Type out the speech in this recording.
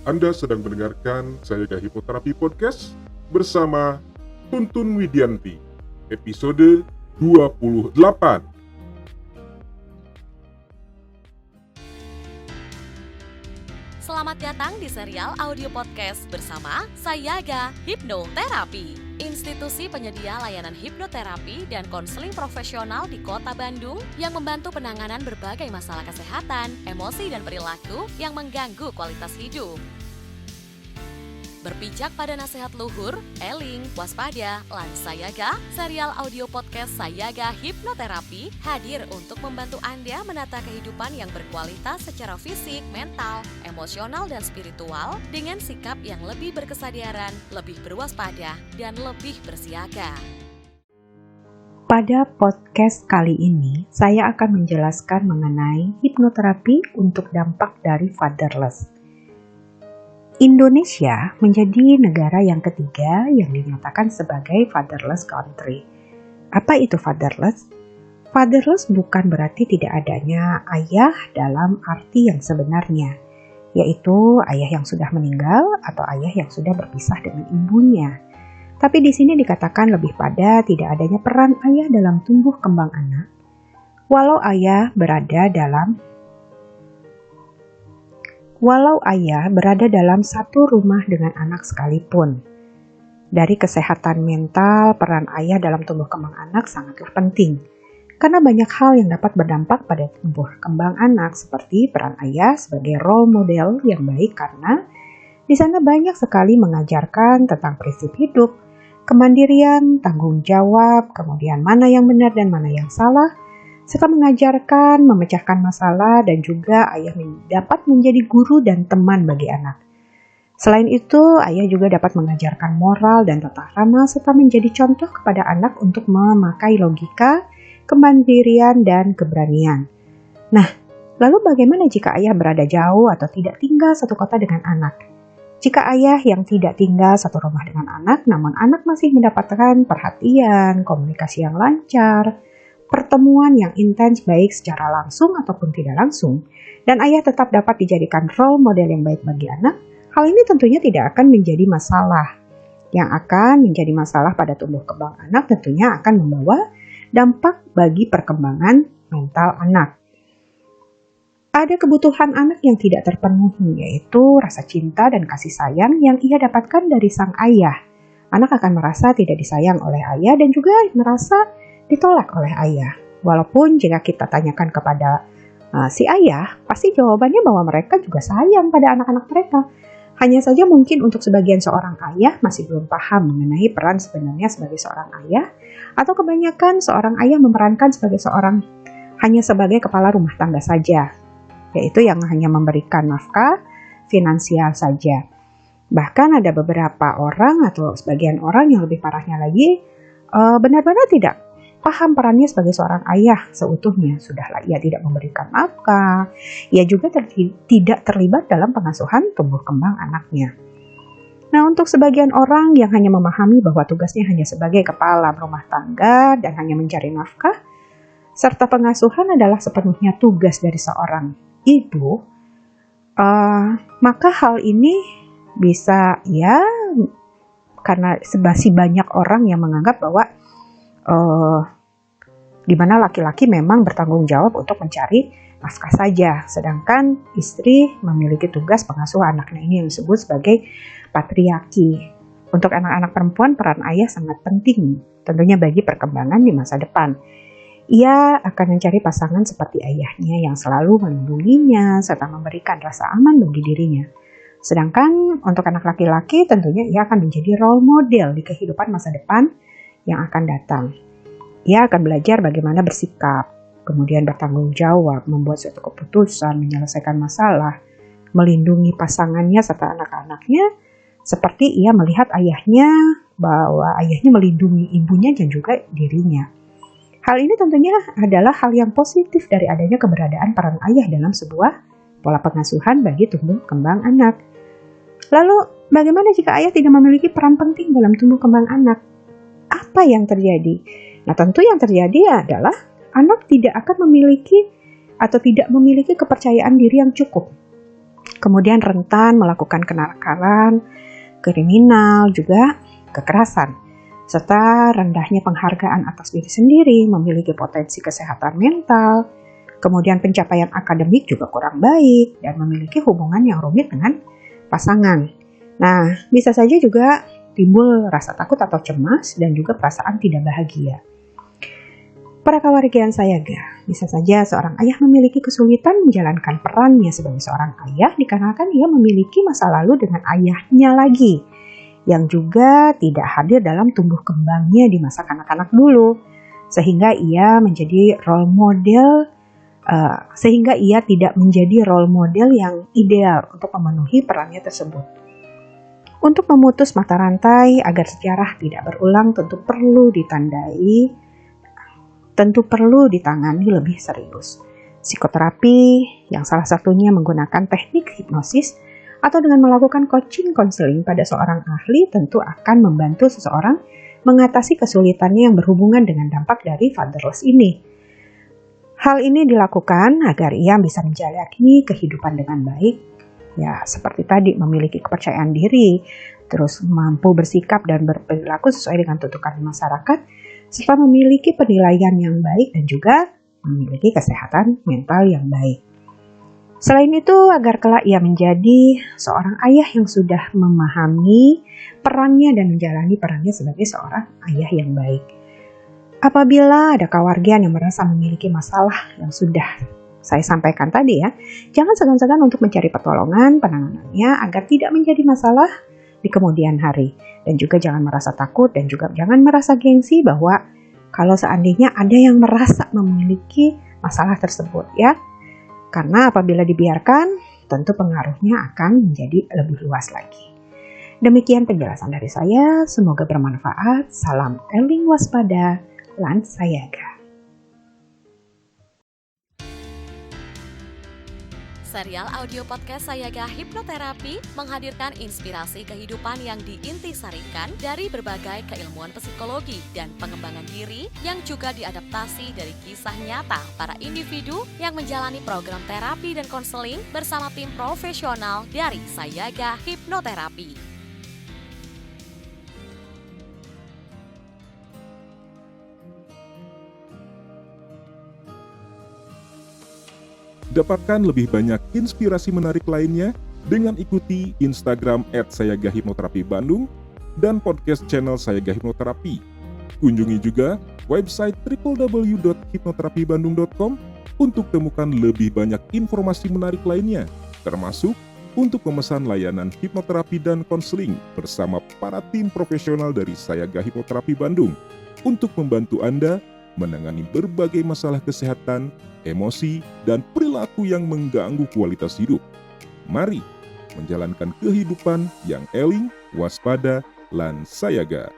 Anda sedang mendengarkan Sayaga Hipnoterapi Podcast bersama Tuntun Widianti, episode 28. Selamat datang di serial audio podcast bersama Sayaga Hipnoterapi, institusi penyedia layanan hipnoterapi dan konseling profesional di Kota Bandung yang membantu penanganan berbagai masalah kesehatan, emosi dan perilaku yang mengganggu kualitas hidup. Berpijak pada nasihat luhur, eling, waspada, lan Sayaga, serial audio podcast Sayaga Hipnoterapi hadir untuk membantu Anda menata kehidupan yang berkualitas secara fisik, mental, emosional, dan spiritual dengan sikap yang lebih berkesadaran, lebih berwaspada, dan lebih bersiaga. Pada podcast kali ini, saya akan menjelaskan mengenai hipnoterapi untuk dampak dari fatherless. Indonesia menjadi negara yang ketiga yang dinyatakan sebagai fatherless country. Apa itu fatherless? Fatherless bukan berarti tidak adanya ayah dalam arti yang sebenarnya, yaitu ayah yang sudah meninggal atau ayah yang sudah berpisah dengan ibunya. Tapi di sini dikatakan lebih pada tidak adanya peran ayah dalam tumbuh kembang anak, walau ayah berada dalam satu rumah dengan anak sekalipun. Dari kesehatan mental, peran ayah dalam tumbuh kembang anak sangatlah penting. Karena banyak hal yang dapat berdampak pada tumbuh kembang anak, seperti peran ayah sebagai role model yang baik karena di sana banyak sekali mengajarkan tentang prinsip hidup, kemandirian, tanggung jawab, kemudian mana yang benar dan mana yang salah, serta mengajarkan, memecahkan masalah, dan juga ayah dapat menjadi guru dan teman bagi anak. Selain itu, ayah juga dapat mengajarkan moral dan tata krama serta menjadi contoh kepada anak untuk memakai logika, kemandirian, dan keberanian. Nah, lalu bagaimana jika ayah berada jauh atau tidak tinggal satu kota dengan anak? Jika ayah yang tidak tinggal satu rumah dengan anak, namun anak masih mendapatkan perhatian, komunikasi yang lancar, pertemuan yang intens baik secara langsung ataupun tidak langsung, dan ayah tetap dapat dijadikan role model yang baik bagi anak, hal ini tentunya tidak akan menjadi masalah. Yang akan menjadi masalah pada tumbuh kembang anak tentunya akan membawa dampak bagi perkembangan mental anak. Ada kebutuhan anak yang tidak terpenuhi, yaitu rasa cinta dan kasih sayang yang ia dapatkan dari sang ayah. Anak akan merasa tidak disayang oleh ayah dan juga merasa ditolak oleh ayah. Walaupun jika kita tanyakan kepada si ayah, pasti jawabannya bahwa mereka juga sayang pada anak-anak mereka. Hanya saja mungkin untuk sebagian seorang ayah masih belum paham mengenai peran sebenarnya sebagai seorang ayah, atau kebanyakan seorang ayah memerankan hanya sebagai kepala rumah tangga saja, yaitu yang hanya memberikan nafkah finansial saja. Bahkan ada beberapa orang atau sebagian orang yang lebih parahnya lagi benar-benar tidak paham perannya sebagai seorang ayah seutuhnya. Sudahlah ia tidak memberikan nafkah, ia juga tidak terlibat dalam pengasuhan tumbuh kembang anaknya. Nah, untuk sebagian orang yang hanya memahami bahwa tugasnya hanya sebagai kepala rumah tangga dan hanya mencari nafkah, serta pengasuhan adalah sepenuhnya tugas dari seorang ibu, maka hal ini bisa karena masih banyak orang yang menganggap bahwa di mana laki-laki memang bertanggung jawab untuk mencari nafkah saja, sedangkan istri memiliki tugas pengasuh anaknya. Ini yang disebut sebagai patriarki. Untuk anak-anak perempuan, peran ayah sangat penting, tentunya bagi perkembangan di masa depan. Ia akan mencari pasangan seperti ayahnya yang selalu melindunginya serta memberikan rasa aman bagi dirinya. Sedangkan untuk anak laki-laki, tentunya ia akan menjadi role model di kehidupan masa depan yang akan datang. Ia akan belajar bagaimana bersikap, kemudian bertanggung jawab, membuat suatu keputusan, menyelesaikan masalah, melindungi pasangannya serta anak-anaknya, seperti ia melihat ayahnya bahwa ayahnya melindungi ibunya dan juga dirinya. Hal ini tentunya adalah hal yang positif dari adanya keberadaan peran ayah dalam sebuah pola pengasuhan bagi tumbuh kembang anak. Lalu, bagaimana jika ayah tidak memiliki peran penting dalam tumbuh kembang anak? Apa yang terjadi? Nah, tentu yang terjadi adalah anak tidak akan memiliki atau tidak memiliki kepercayaan diri yang cukup. kemudian rentan melakukan kenakalan, kriminal, juga kekerasan, serta rendahnya penghargaan atas diri sendiri, memiliki potensi kesehatan mental, kemudian pencapaian akademik juga kurang baik, dan memiliki hubungan yang rumit dengan pasangan. Nah, bisa saja juga timbul rasa takut atau cemas dan juga perasaan tidak bahagia. Para kawargian Sayaga, bisa saja seorang ayah memiliki kesulitan menjalankan perannya sebagai seorang ayah dikarenakan ia memiliki masa lalu dengan ayahnya lagi, yang juga tidak hadir dalam tumbuh kembangnya di masa kanak-kanak dulu, sehingga ia tidak menjadi role model yang ideal untuk memenuhi perannya tersebut. Untuk memutus mata rantai agar sejarah tidak berulang tentu perlu ditangani lebih serius. Psikoterapi yang salah satunya menggunakan teknik hipnosis atau dengan melakukan coaching konseling pada seorang ahli tentu akan membantu seseorang mengatasi kesulitannya yang berhubungan dengan dampak dari fatherless ini. Hal ini dilakukan agar ia bisa menjalani kehidupan dengan baik, ya seperti tadi memiliki kepercayaan diri, terus mampu bersikap dan berperilaku sesuai dengan tuntutan masyarakat, serta memiliki penilaian yang baik dan juga memiliki kesehatan mental yang baik. Selain itu, agar kelak ia menjadi seorang ayah yang sudah memahami perannya dan menjalani perannya sebagai seorang ayah yang baik. Apabila ada kawargian yang merasa memiliki masalah yang sudah saya sampaikan tadi ya, jangan segan-segan untuk mencari pertolongan penanganannya agar tidak menjadi masalah di kemudian hari. Dan juga jangan merasa takut dan juga jangan merasa gengsi bahwa kalau seandainya ada yang merasa memiliki masalah tersebut ya. Karena apabila dibiarkan, tentu pengaruhnya akan menjadi lebih luas lagi. Demikian penjelasan dari saya, semoga bermanfaat. Salam eling waspada, lan sayaga. Serial audio podcast Sayaga Hipnoterapi menghadirkan inspirasi kehidupan yang diintisarikan dari berbagai keilmuan psikologi dan pengembangan diri yang juga diadaptasi dari kisah nyata para individu yang menjalani program terapi dan konseling bersama tim profesional dari Sayaga Hipnoterapi. Dapatkan lebih banyak inspirasi menarik lainnya dengan ikuti Instagram @sayagahipnoterapi_bandung dan podcast channel Sayaga Hipnoterapi. Kunjungi juga website www.hipnoterapibandung.com untuk temukan lebih banyak informasi menarik lainnya, termasuk untuk memesan layanan hipnoterapi dan konseling bersama para tim profesional dari Sayaga Hipnoterapi Bandung untuk membantu Anda menangani berbagai masalah kesehatan, emosi, dan perilaku yang mengganggu kualitas hidup. Mari menjalankan kehidupan yang eling, waspada, lan sayaga.